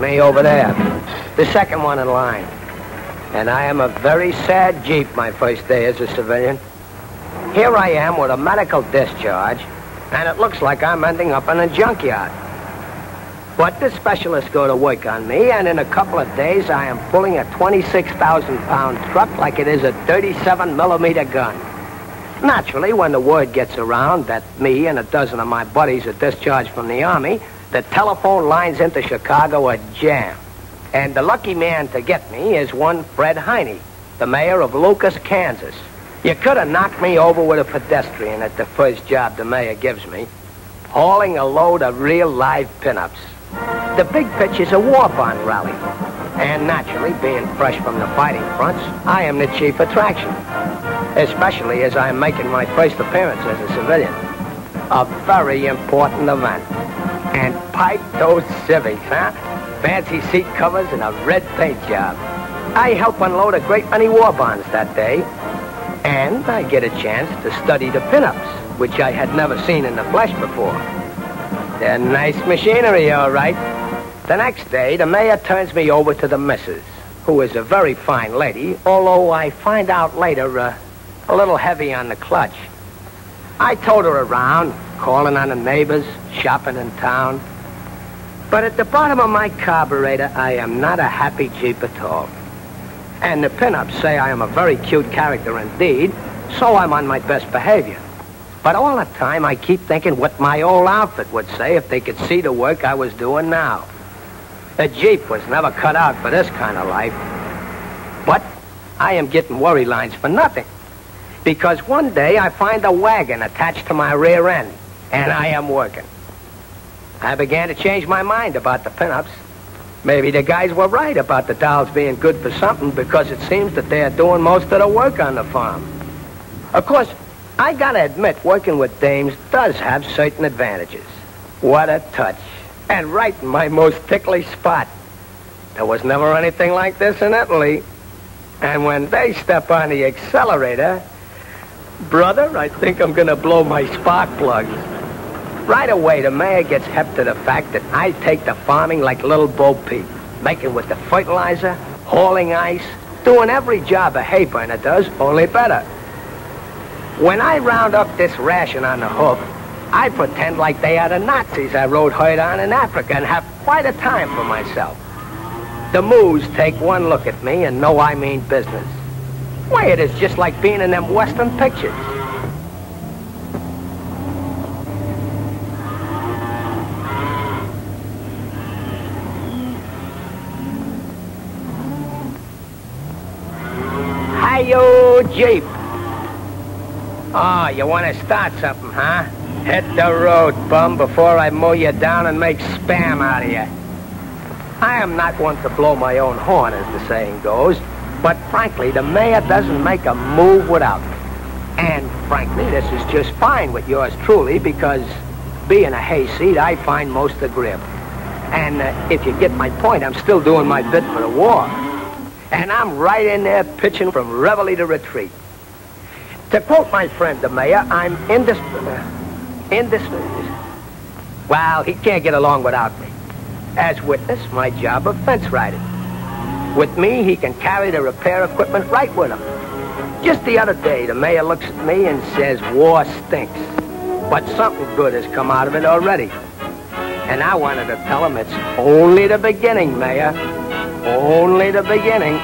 me over there, the second one in line. And I am a very sad Jeep my first day as a civilian. Here I am with a medical discharge, and it looks like I'm ending up in a junkyard. But the specialists go to work on me, and in a couple of days I am pulling a 26,000-pound truck like it is a 37-millimeter gun. Naturally, when the word gets around that me and a dozen of my buddies are discharged from the Army, the telephone lines into Chicago are jammed. And the lucky man to get me is one Fred Heine, the mayor of Lucas, Kansas. You could have knocked me over with a pedestrian at the first job the mayor gives me, hauling a load of real live pinups. The big pitch is a war bond rally. And naturally, being fresh from the fighting fronts, I am the chief attraction. Especially as I'm making my first appearance as a civilian. A very important event. And pipe those civvies, huh? Fancy seat covers and a red paint job. I help unload a great many war bonds that day. And I get a chance to study the pinups, which I had never seen in the flesh before. They're nice machinery, all right. The next day, the mayor turns me over to the missus, who is a very fine lady, although I find out later a little heavy on the clutch. I towed her around, calling on the neighbors, shopping in town. But at the bottom of my carburetor, I am not a happy Jeep at all. And the pinups say I am a very cute character indeed, so I'm on my best behavior. But all the time, I keep thinking what my old outfit would say if they could see the work I was doing now. The Jeep was never cut out for this kind of life. But I am getting worry lines for nothing. Because one day I find a wagon attached to my rear end, and I am working. I began to change my mind about the pinups. Maybe the guys were right about the dolls being good for something, because it seems that they're doing most of the work on the farm. Of course, I gotta admit, working with dames does have certain advantages. What a touch. And right in my most ticklish spot. There was never anything like this in Italy. And when they step on the accelerator, brother, I think I'm gonna blow my spark plugs. Right away, the mayor gets hep to the fact that I take to farming like little Bo Peep, making with the fertilizer, hauling ice, doing every job a hay burner does, only better. When I round up this ration on the hoof, I pretend like they are the Nazis I rode herd on in Africa and have quite a time for myself. The moos take one look at me and know I mean business. Why, it is just like being in them Western pictures. Hi-yo, Jeep. Oh, you want to start something, huh? Hit the road, bum, before I mow you down and make spam out of you. I am not one to blow my own horn, as the saying goes, but frankly, the mayor doesn't make a move without me. And frankly, this is just fine with yours truly, because being a hayseed, I find most the grip. And if you get my point, I'm still doing my bit for the war. And I'm right in there pitching from reveille to retreat. To quote my friend the mayor, I'm well, he can't get along without me. As witness, my job of fence riding. With me, he can carry the repair equipment right with him. Just the other day, the mayor looks at me and says, war stinks. But something good has come out of it already. And I wanted to tell him it's only the beginning, Mayor. Only the beginning.